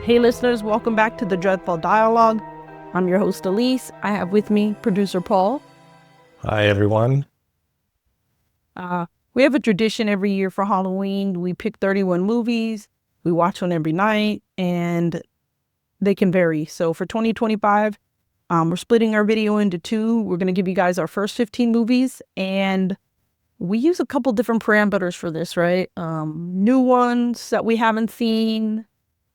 Hey listeners, welcome back to the Dreadful Dialogue. I'm your host Alyse. I have with me producer Paul. Hi everyone. We have a tradition every year for Halloween. We pick 31 movies. We watch one every night and they can vary. So for 2025, we're splitting our video into two. We're going to give you guys our first 15 movies and we use a couple different parameters for this, right? New ones that we haven't seen,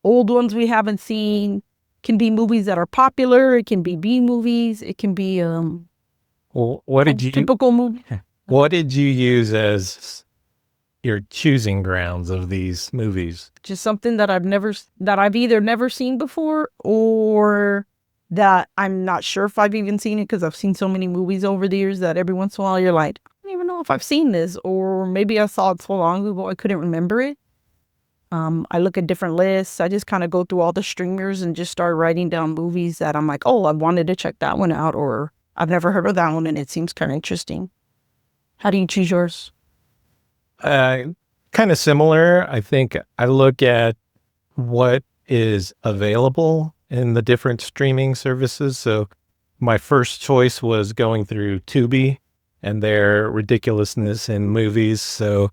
old ones we haven't seen. Can be movies that are popular. It can be B movies. It can be Well, what did you typical movie. What did you use as your choosing grounds of these movies? Just something that I've either never seen before or that I'm not sure if I've even seen it because I've seen so many movies over the years that every once in a while you're like, I don't even know if I've seen this, or maybe I saw it so long ago I couldn't remember it. I look at different lists. I just kind of go through all the streamers and just start writing down movies that I'm like, oh, I wanted to check that one out, or I've never heard of that one and it seems kind of interesting. How do you choose yours? Kind of similar. I think I look at what is available in the different streaming services. So my first choice was going through Tubi and their ridiculousness in movies. So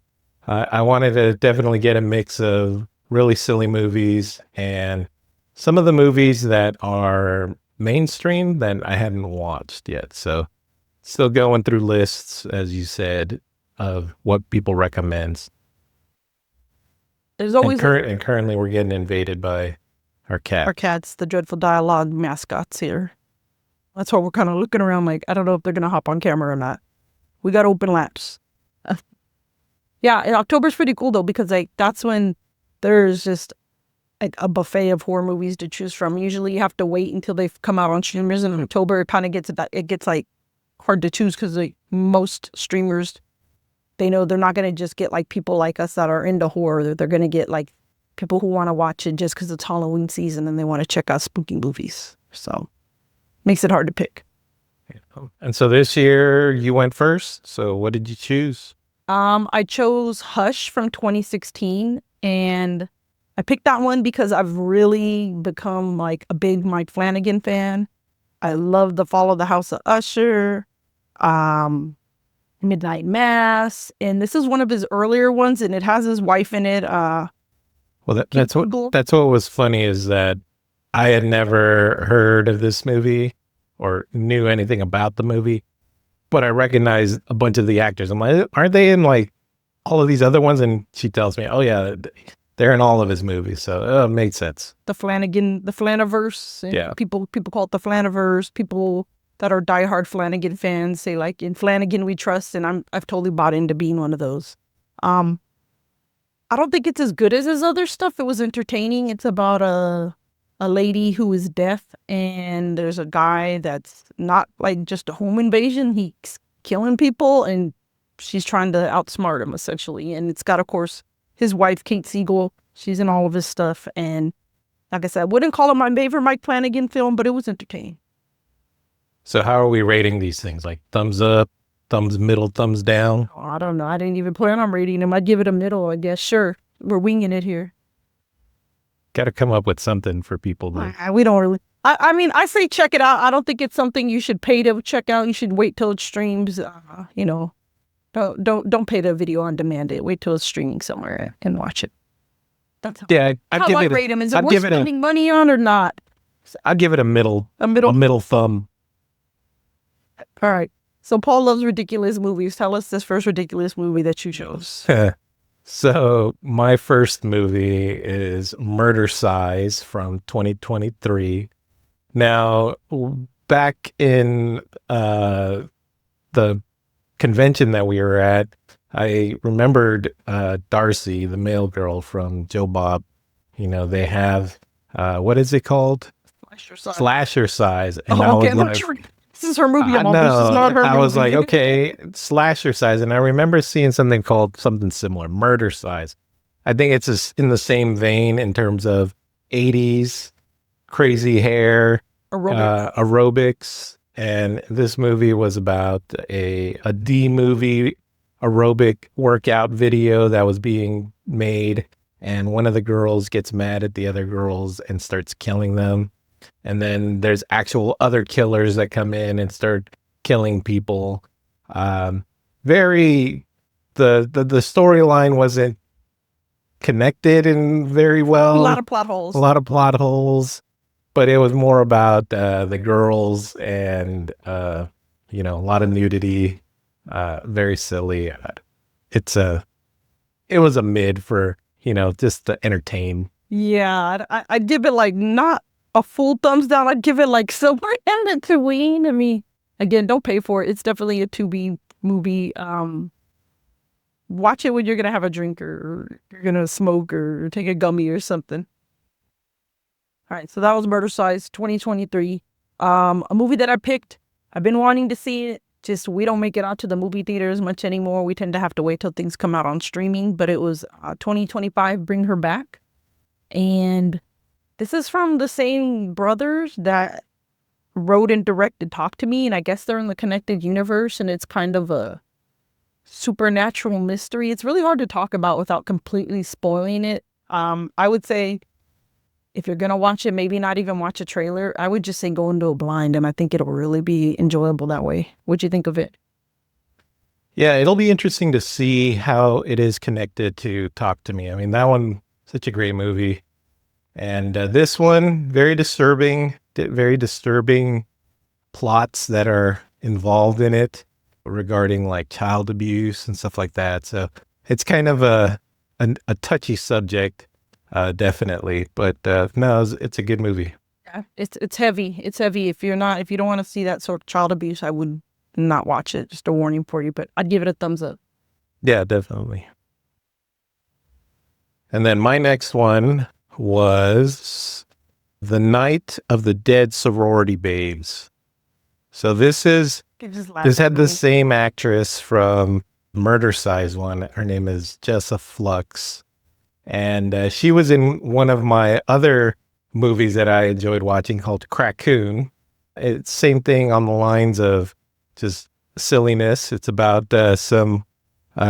I wanted to definitely get a mix of really silly movies and some of the movies that are mainstream that I hadn't watched yet. So still going through lists, as you said, of what people recommend. There's always And currently we're getting invaded by our cat. our cats, the Dreadful Dialogue mascots here. That's why we're kind of looking around like, I don't know if they're going to hop on camera or not. We got open laps. Yeah, and October's pretty cool though, because like that's when there's just like a buffet of horror movies to choose from. Usually you have to wait until they've come out on streamers, and in October it kind of gets like hard to choose because like most streamers, they know they're not going to just get like people like us that are into horror. They're going to get like people who want to watch it just because it's Halloween season and they want to check out spooky movies. So makes it hard to pick. And so this year you went first. So what did you choose? I chose Hush from 2016, and I picked that one because I've really become like a big Mike Flanagan fan. I love the Fall of the House of Usher, Midnight Mass, and this is one of his earlier ones, and it has his wife in it. Well, that's what was funny is that I had never heard of this movie or knew anything about the movie, but I recognized a bunch of the actors. I'm like, aren't they in like all of these other ones? And she tells me, oh yeah, they're in all of his movies. So it made sense. The Flanaverse. Yeah. People call it the Flanaverse. People that are diehard Flanagan fans say like, in Flanagan we trust, and I've totally bought into being one of those. I don't think it's as good as his other stuff. It was entertaining. It's about a lady who is deaf, and there's a guy that's not like just a home invasion. He's killing people, and she's trying to outsmart him essentially. And it's got, of course, his wife, Kate Siegel. She's in all of his stuff. And like I said, I wouldn't call it my favorite Mike Flanagan film, but it was entertaining. So how are we rating these things? Like thumbs up, thumbs middle, thumbs down? Oh, I don't know. I didn't even plan on rating him. I'd give it a middle, I guess. Sure. We're winging it here. Got to come up with something for people to... We don't really... I mean, I say check it out. I don't think it's something you should pay to check out. You should wait till it streams. Don't pay the video on demand. Wait till it's streaming somewhere and watch it. That's I'd give it rate him. Is it worth spending money on or not? I'd give it a middle thumb. All right. So Paul loves ridiculous movies. Tell us this first ridiculous movie that you chose. So my first movie is Murder Size from 2023. Now, back in the convention that we were at, I remembered Darcy, the mail girl from Joe Bob. You know, they have, what is it called? Slasher Size. And I was like, this is her movie. I know. This is not her I movie. was like, okay, Slasher Size. And I remember seeing something called something similar, Murder Size. I think it's in the same vein in terms of 80s, crazy hair, aerobics. And this movie was about a D-movie aerobic workout video that was being made and one of the girls gets mad at the other girls and starts killing them. And then there's actual other killers that come in and start killing people. Very the storyline wasn't connected and very well. A lot of plot holes. A lot of plot holes, but it was more about the girls and a lot of nudity. Very silly. It was a mid for just to entertain. Yeah, I'd give it like not a full thumbs down. I'd give it like somewhere in between. I mean, again, don't pay for it. It's definitely a to-be movie. Watch it when you're gonna have a drink or you're gonna smoke or take a gummy or something. All right, so that was Murder Size 2023. A movie that I picked. I've been wanting to see it. Just we don't make it out to the movie theaters much anymore. We tend to have to wait till things come out on streaming. But it was 2025, Bring Her Back. And this is from the same brothers that wrote and directed Talk to Me. And I guess they're in the connected universe. And it's kind of a supernatural mystery. It's really hard to talk about without completely spoiling it. I would say if you're going to watch it, maybe not even watch a trailer. I would just say go into a blind, and I think it'll really be enjoyable that way. What'd you think of it? Yeah, it'll be interesting to see how it is connected to Talk to Me. I mean, that one, such a great movie. And this one, very disturbing plots that are involved in it regarding like child abuse and stuff like that. So it's kind of a touchy subject. Definitely, but no, it's a good movie. Yeah, it's heavy. It's heavy. If you don't want to see that sort of child abuse, I would not watch it. Just a warning for you, but I'd give it a thumbs up. Yeah, definitely. And then my next one was The Night of the Dead Sorority Babes. So this had the same actress from Murder Size one. Her name is Jessa Flux. And she was in one of my other movies that I enjoyed watching called Crackoon. It's same thing on the lines of just silliness. It's about some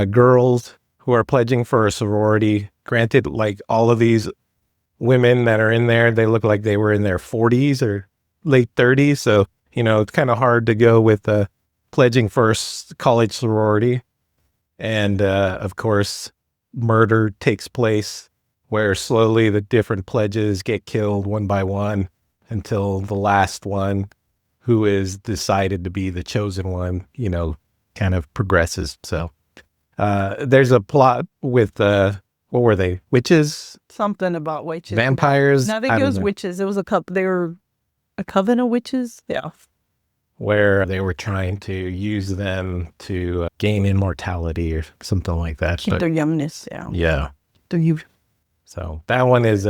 girls who are pledging for a sorority. Granted, like all of these women that are in there, they look like they were in their 40s or late 30s. So, it's kind of hard to go with pledging for a college sorority. And of course, murder takes place where slowly the different pledges get killed one by one until the last one, who is decided to be the chosen one, kind of progresses. So there's a plot with what were they, witches? Something about witches. Vampires? No, I think it was witches. It was they were a coven of witches. Yeah. Where they were trying to use them to gain immortality or something like that. Keep their youngness. Yeah. Yeah. Their youth. So that one is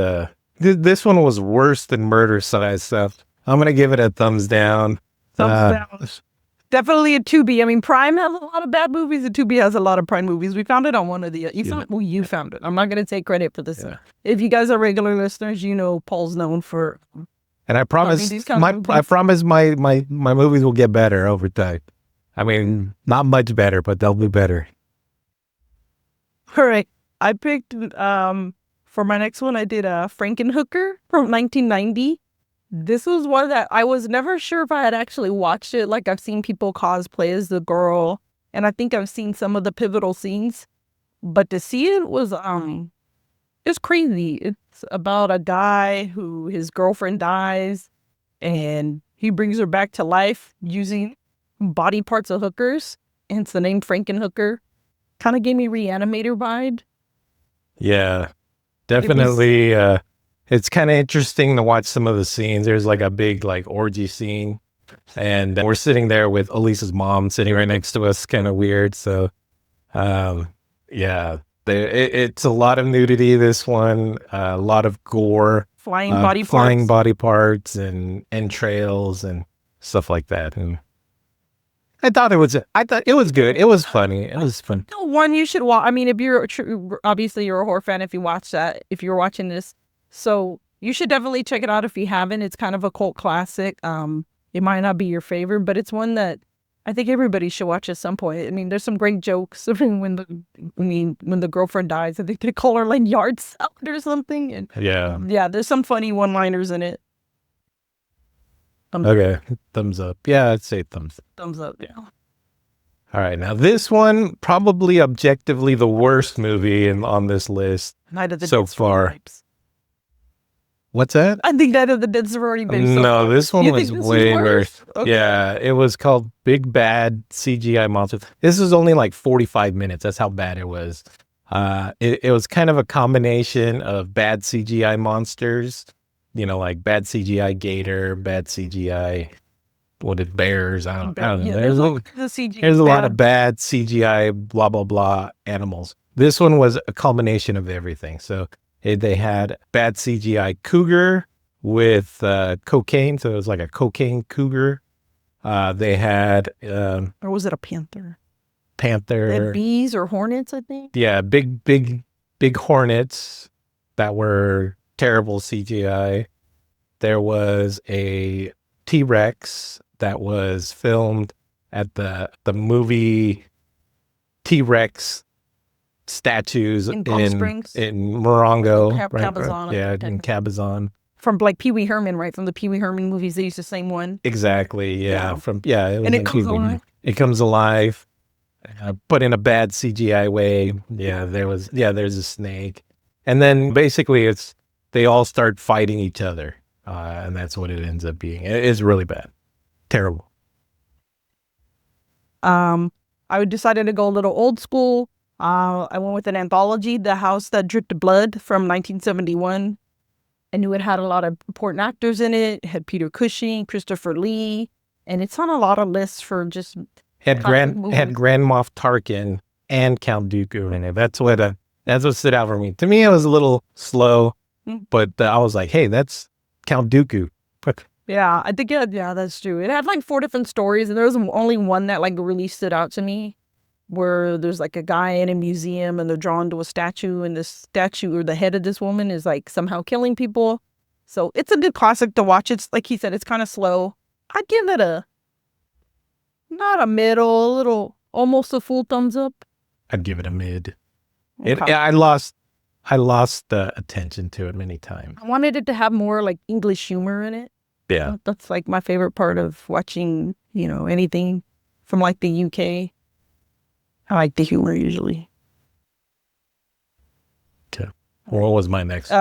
this one was worse than Murder Size stuff. I'm going to give it a thumbs down. Thumbs down. Definitely a Tubi. I mean, Prime has a lot of bad movies and Tubi has a lot of Prime movies. We found it on one of the... You found it. I'm not going to take credit for this. Yeah. If you guys are regular listeners, Paul's known for... And I promise my movies will get better over time. I mean, not much better, but they'll be better. All right. I picked, for my next one, I did Frankenhooker from 1990. This was one that I was never sure if I had actually watched it. Like, I've seen people cosplay as the girl, and I think I've seen some of the pivotal scenes. But to see it was, it's crazy. It's about a guy who his girlfriend dies and he brings her back to life using body parts of hookers. And it's the name Frankenhooker. Kind of gave me Reanimator vibe. Yeah, definitely. It's kind of interesting to watch some of the scenes. There's like a big orgy scene and we're sitting there with Alyse's mom sitting right next to us. Kind of weird. So, yeah. It's a lot of nudity, this one, a lot of gore, flying body parts and entrails and stuff like that. And I thought it was good. It was funny. It was fun. One you should watch. I mean, if you're obviously you're a horror fan, if you watch that, if you're watching this, so you should definitely check it out if you haven't. It's kind of a cult classic. It might not be your favorite, but it's one that I think everybody should watch at some point. I mean, there's some great jokes. I mean, when the girlfriend dies, I think they call her like yard salad or something. And Yeah. yeah, there's some funny one-liners in it. Okay. Thumbs up. Yeah, I'd say thumbs up. Thumbs up. Yeah. All right. Now, this one, probably objectively the worst movie on this list Night of the so Dead Sorority far. Babes. What's that? I think Night of the Dead Sorority Babes. No, this one You was think this way worse. Okay. Yeah, it was called Big Bad CGI Monsters. This was only like 45 minutes. That's how bad it was. It was kind of a combination of bad CGI monsters, like bad CGI gator, bad CGI, bears? I don't know. Yeah, There's the CG. a lot of bad CGI, blah, blah, blah animals. This one was a culmination of everything. So they had bad CGI cougar with cocaine. So it was like a cocaine cougar. They had Or was it a panther? They panther. had bees or hornets, I think. Yeah, big hornets that were terrible CGI. There was a T-Rex that was filmed at the movie T-Rex statues In Palm Springs? in Morongo, Cabazon, yeah, in technically. Cabazon. From like Pee Wee Herman, right? From the Pee Wee Herman movies, they used the same one. Exactly, yeah. Yeah. It was And it in comes Pee Wee. alive. It comes alive, but in a bad CGI way. Yeah, there's a snake, and then basically they all start fighting each other, and that's what it ends up being. It's really bad, terrible. I decided to go a little old school. I went with an anthology, The House That Dripped Blood from 1971. I knew it had a lot of important actors in it. It had Peter Cushing, Christopher Lee, and it's on a lot of lists for just Had Grand movies. Moff Tarkin and Count Dooku in it. That's what stood out for me. To me, it was a little slow, but I was like, hey, that's Count Dooku. Yeah, I think yeah, that's true. It had like 4 different stories, and there was only one that like really stood out to me, where there's like a guy in a museum and they're drawn to a statue, and the statue or the head of this woman is like somehow killing people. So it's a good classic to watch. It's like he said, it's kind of slow. I'd give it not a middle, a little, almost a full thumbs up. I'd give it a mid. Okay. I lost the attention to it many times. I wanted it to have more like English humor in it. Yeah. That's like my favorite part of watching, anything from like the UK. I like the humor usually. Okay. What was my next?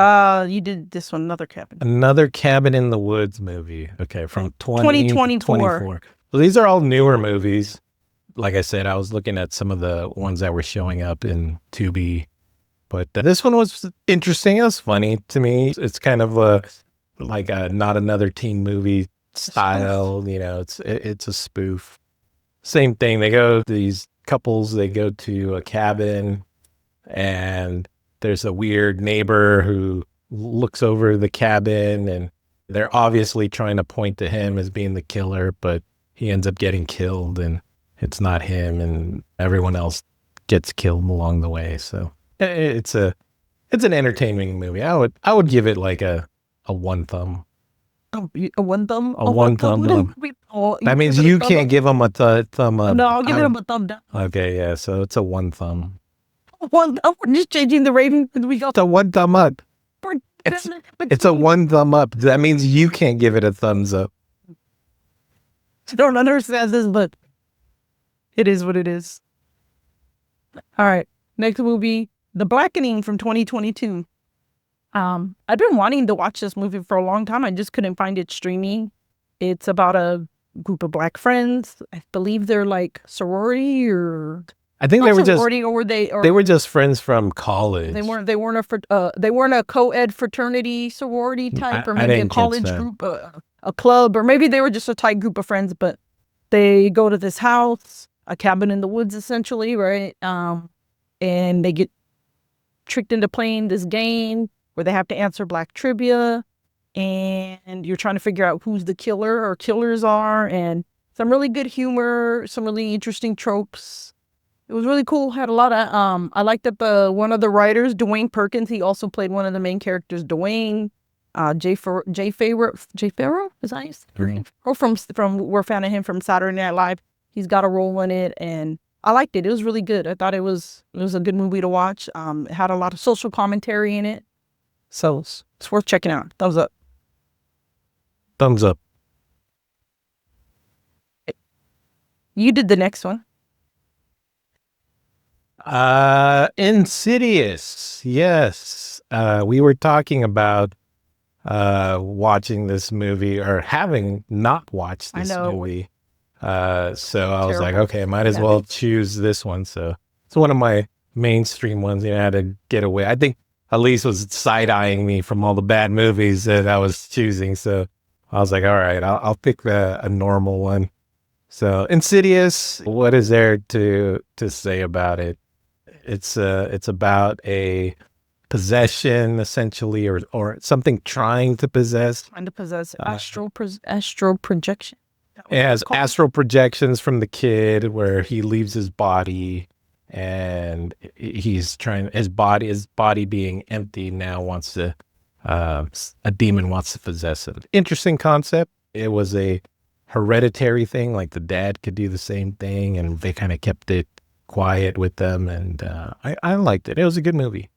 You did this one, Another Cabin. Another Cabin in the Woods movie. Okay, from 2024. So these are all newer movies. Like I said, I was looking at some of the ones that were showing up in Tubi, but this one was interesting. It was funny to me. It's kind of like a not another teen movie style. It's a spoof. Same thing. These couples, they go to a cabin, and there's a weird neighbor who looks over the cabin, and they're obviously trying to point to him as being the killer, but he ends up getting killed, and it's not him, and everyone else gets killed along the way. So it's an entertaining movie. I would give it like a one thumb. A one thumb? A one thumb up. That means you can't give them a thumb up. No, I'll give them a thumb down. Okay, yeah, so it's a one thumb. One thumb? We're just changing the rating. We got It's a one thumb up. It's a one thumb up. That means you can't give it a thumbs up. I don't understand this, but it is what it is. All right. Next movie, The Blackening from 2022. I've been wanting to watch this movie for a long time. I just couldn't find it streaming. It's about a group of black friends. I believe they're like sorority or I think they were just sorority, or were they? Or they were just friends from college. They weren't a co-ed fraternity sorority type, or I maybe a didn't catch college that. group, a club, or maybe they were just a tight group of friends. But they go to this house, a cabin in the woods, essentially, right? And they get tricked into playing this game where they have to answer black trivia, and you're trying to figure out who's the killer or killers are, and some really good humor, some really interesting tropes. It was really cool. Had a lot of I liked that one of the writers, Dwayne Perkins, he also played one of the main characters, Dwayne. Jay Farrow, is that his name? Or from we're a fan of him from Saturday Night Live. He's got a role in it, and I liked it. It was really good. I thought it was a good movie to watch. It had a lot of social commentary in it, so it's worth checking out. Thumbs up. Thumbs up. You did the next one. Insidious. Yes. We were talking about watching this movie or having not watched this movie. So I was like, okay, might as well choose this one. So it's one of my mainstream ones. I had to get away. I think Alyse was side-eyeing me from all the bad movies that I was choosing. So I was like, all right, I'll pick a normal one. So Insidious, what is there to say about it? It's about a possession, essentially, or something trying to possess. Trying to possess astral projection. It has astral projections from the kid where he leaves his body, and he's trying his body being empty now wants to a demon wants to possess him. Interesting concept. It was a hereditary thing, like the dad could do the same thing, and they kind of kept it quiet with them, and I liked it. It was a good movie.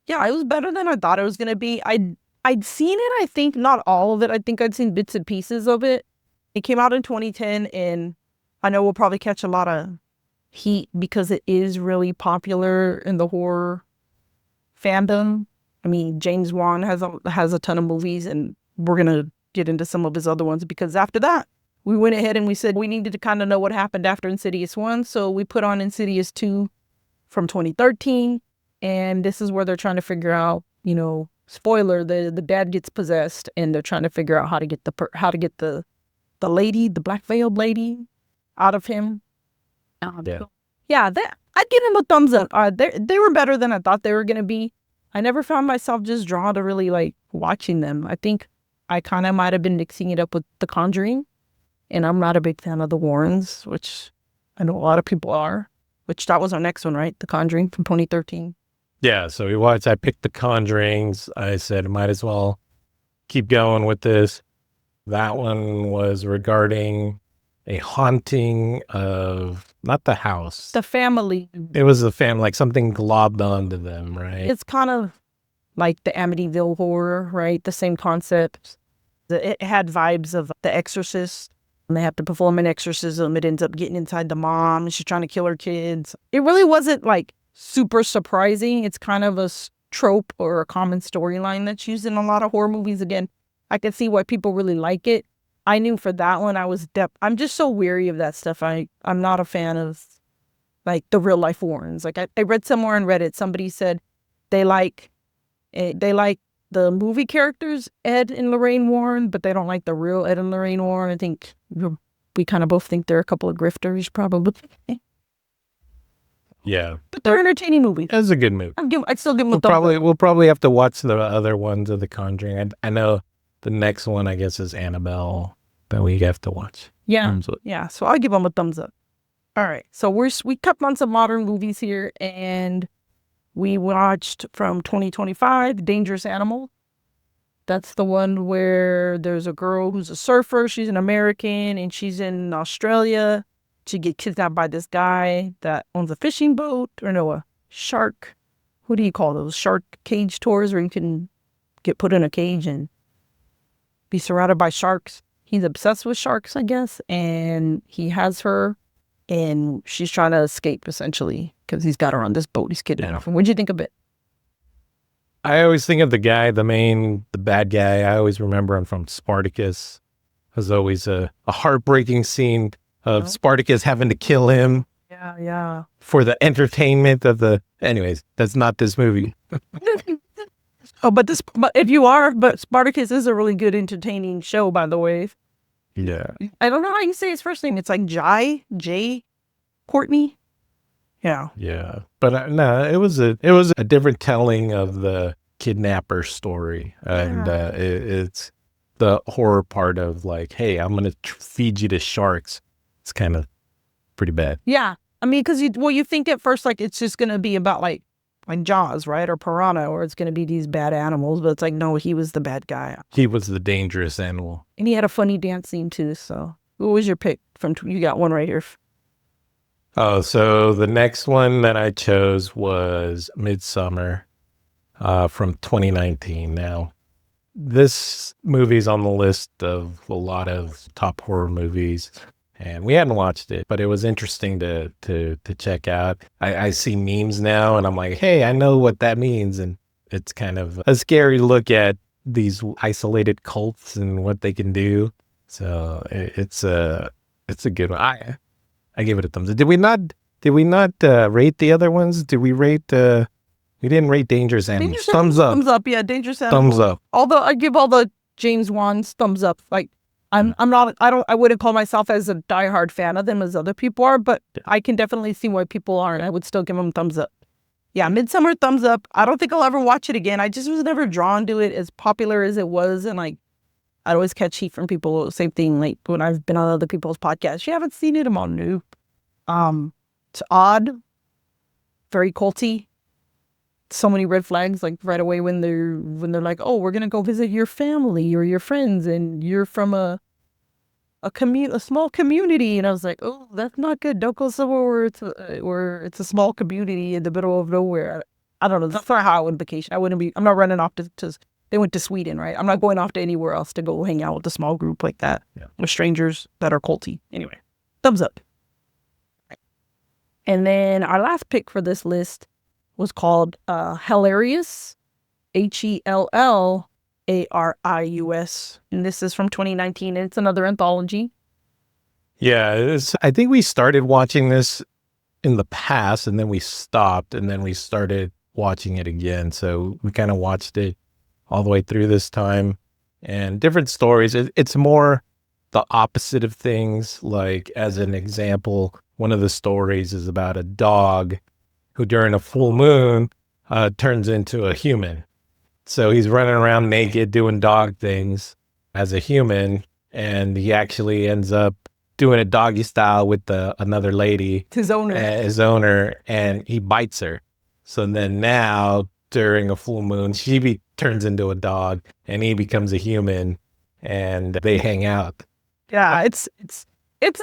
Yeah, it was better than I thought it was gonna be. I'd seen it, I think, not all of it. I think I'd seen bits and pieces of it. It came out in 2010, and I know we'll probably catch a lot of heat because it is really popular in the horror fandom. I mean, James Wan has a ton of movies, and we're gonna get into some of his other ones because after that, we went ahead and we said we needed to kind of know what happened after Insidious 1, so we put on Insidious 2 from 2013, and this is where they're trying to figure out, spoiler, the dad gets possessed, and they're trying to figure out how to get the lady, the black veiled lady, out of him. Yeah, I'd give him a thumbs up. They were better than I thought they were gonna be. I never found myself just drawn to really like watching them. I think I kind of might have been mixing it up with The Conjuring. And I'm not a big fan of the Warrens, which I know a lot of people are, which that was our next one, right? The Conjuring from 2013. Yeah, so I picked The Conjurings. I said, might as well keep going with this. That one was regarding a haunting of, not the house. The family. It was the family, like something globbed onto them, right? It's kind of like the Amityville horror, right? The same concept. It had vibes of The Exorcist. And they have to perform an exorcism. It ends up getting inside the mom. She's trying to kill her kids. It really wasn't like super surprising. It's kind of a trope or a common storyline that's used in a lot of horror movies. Again, I can see why people really like it. I knew for that one, I'm just so weary of that stuff. I'm not a fan of like the real life Warrens. Like I read somewhere on Reddit, somebody said they like the movie characters, Ed and Lorraine Warren, but they don't like the real Ed and Lorraine Warren. I think we kind of both think they're a couple of grifters, probably. Yeah. But they're entertaining movies. It was a good movie. I'd still give them a thumbs up. We'll probably have to watch the other ones of The Conjuring. I know the next one, I guess, is Annabelle that we have to watch. Yeah. Yeah. So I'll give them a thumbs up. All right. So we kept on some modern movies here, and we watched from 2025, Dangerous Animal. That's the one where there's a girl who's a surfer. She's an American, and she's in Australia. She gets kidnapped by this guy that owns a fishing boat, or no, a shark. What do you call those? Shark cage tours where you can get put in a cage and be surrounded by sharks. He's obsessed with sharks, I guess, and he has her, and she's trying to escape, essentially, because he's got her on this boat. He's kidnapped her. What'd you think of it? I always think of the guy, the bad guy. I always remember him from Spartacus. There's always a heartbreaking scene of Spartacus having to kill him. Yeah. For the entertainment of the... Anyways, that's not this movie. But Spartacus is a really good, entertaining show, by the way. Yeah. I don't know how you say his first name. It's like Jay Courtney. Yeah. Yeah. But no, it was a different telling of the kidnapper story. And it's the horror part of like, hey, I'm going to feed you to sharks. It's kind of pretty bad. Yeah. I mean, because you think at first, like, it's just going to be about like Jaws, right? Or Piranha, or it's going to be these bad animals. But it's like, no, he was the bad guy. He was the dangerous animal. And he had a funny dance scene too. So what was your pick? You got one right here. Oh, so the next one that I chose was Midsummer from 2019. Now, this movie's on the list of a lot of top horror movies, and we hadn't watched it, but it was interesting to check out. I see memes now, and I'm like, hey, I know what that means, and it's kind of a scary look at these isolated cults and what they can do. So it's a good one. I give it a thumbs up. Did we not rate the other ones? Did we rate we didn't rate Dangerous Animals. Dangerous Thumbs up. Thumbs up, yeah, Dangerous Animals. Thumbs up. Although I give all the James Wan's thumbs up. Like I'm not I wouldn't call myself as a diehard fan of them as other people are, but I can definitely see why people are, and I would still give them thumbs up. Yeah, Midsummer, thumbs up. I don't think I'll ever watch it again. I just was never drawn to it as popular as it was, and like I'd always catch heat from people. Same thing, like when I've been on other people's podcasts. You haven't seen it? I'm on Nope. It's odd, very culty. So many red flags, like right away when they're like, oh, we're gonna go visit your family or your friends, and you're from a small community, and I was like, oh, that's not good. Don't go somewhere where it's a small community in the middle of nowhere. I don't know. That's not how I would vacation. I'm not running off to. They went to Sweden, right? I'm not going off to anywhere else to go hang out with a small group like that with strangers that are culty. Anyway, thumbs up. And then our last pick for this list was called Hilarious, Hellarius. And this is from 2019, and it's another anthology. Yeah, I think we started watching this in the past, and then we stopped, and then we started watching it again. So we kind of watched it all the way through this time, and different stories. It's more the opposite of things. Like, as an example, one of the stories is about a dog who during a full moon turns into a human. So he's running around naked doing dog things as a human, and he actually ends up doing a doggy style with another lady, His owner, and he bites her. So then now during a full moon, she turns into a dog, and he becomes a human, and they hang out. Yeah, it's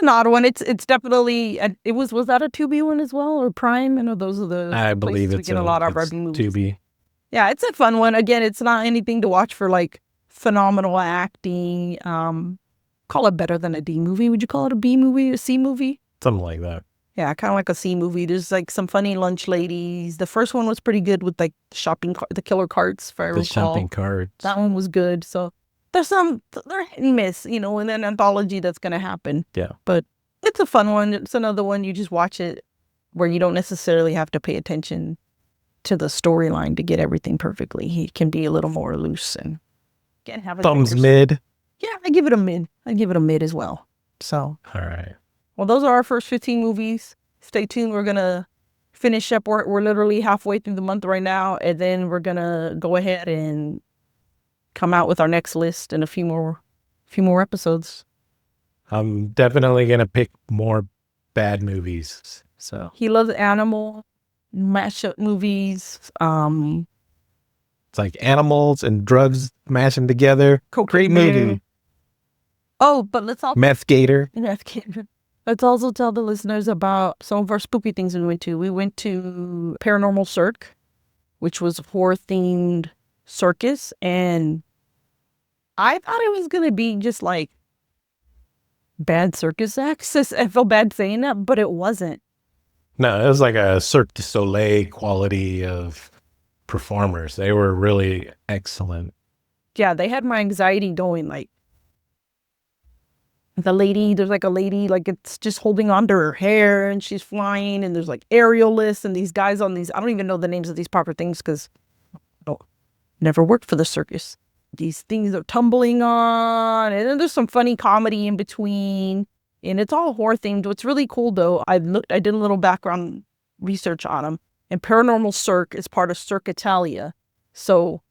an odd one. It's definitely was that a Tubi one as well, or Prime? I know those are the I believe we get a lot of our movies. Tubi. Yeah, it's a fun one. Again, it's not anything to watch for like phenomenal acting. Call it better than a D movie. Would you call it a B movie, a C movie? Something like that. Yeah, kind of like a C movie. There's like some funny lunch ladies. The first one was pretty good with like the killer carts, if I recall. The shopping carts. That one was good. So they're hit and miss, and then anthology that's going to happen. Yeah. But it's a fun one. It's another one you just watch it where you don't necessarily have to pay attention to the storyline to get everything perfectly. He can be a little more loose and can have a thumbs mid. Yeah, I give it a mid. I give it a mid as well. So. All right. Well, those are our first 15 movies. Stay tuned. We're going to finish up. We're literally halfway through the month right now. And then we're going to go ahead and come out with our next list in a few more episodes. I'm definitely going to pick more bad movies. So he loves animal mashup movies. It's like animals and drugs mashing together. Great movie. Oh, but let's also... Meth Gator. Let's also tell the listeners about some of our spooky things we went to. We went to Paranormal Cirque, which was a horror-themed circus, and I thought it was going to be just like bad circus acts. I feel bad saying that, but it wasn't. No, it was like a Cirque du Soleil quality of performers. They were really excellent. Yeah, they had my anxiety going. Like, there's like a lady, like it's just holding onto her hair and she's flying, and there's like aerialists and these guys on these, I don't even know the names of these proper things because I never worked for the circus. These things are tumbling on, and then there's some funny comedy in between, and it's all horror themed. What's really cool though, I did a little background research on them, and Paranormal Cirque is part of Cirque Italia. So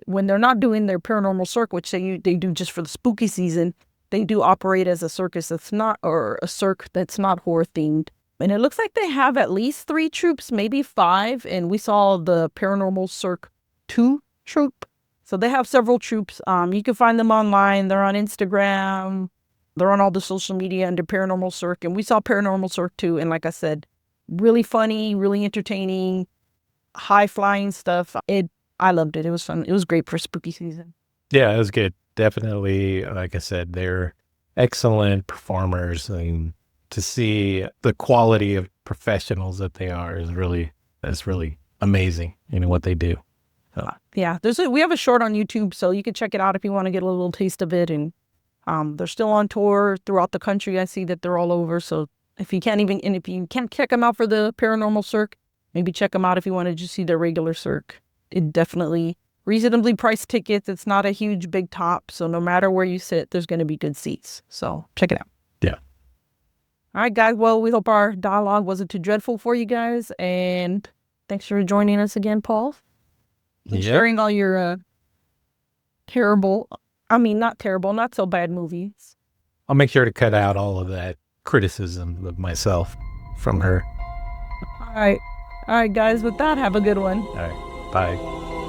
when they're not doing their Paranormal Cirque, which they do just for the spooky season, they do operate as a circus that's not, or a cirque that's not horror themed. And it looks like they have at least 3 troupes, maybe 5. And we saw the Paranormal Cirque 2 troupe. So they have several troupes. You can find them online. They're on Instagram. They're on all the social media under Paranormal Cirque. And we saw Paranormal Cirque 2. And like I said, really funny, really entertaining, high flying stuff. I loved it. It was fun. It was great for spooky season. Yeah, it was good. Definitely, like I said, they're excellent performers, and to see the quality of professionals that they are is really amazing. You know what they do. Yeah, we have a short on YouTube, so you can check it out if you want to get a little taste of it. And they're still on tour throughout the country. I see that they're all over. So if you can't check them out for the Paranormal Cirque, maybe check them out if you want to just see their regular Cirque. It definitely reasonably priced tickets. It's not a huge big top, so no matter where you sit, there's going to be good seats. So check it out. Yeah. All right, guys. Well, we hope our dialogue wasn't too dreadful for you guys, and thanks for joining us again, Paul. Yeah. Sharing all your not so bad movies. I'll make sure to cut out all of that criticism of myself from her. All right, guys. With that, have a good one. All right. Bye.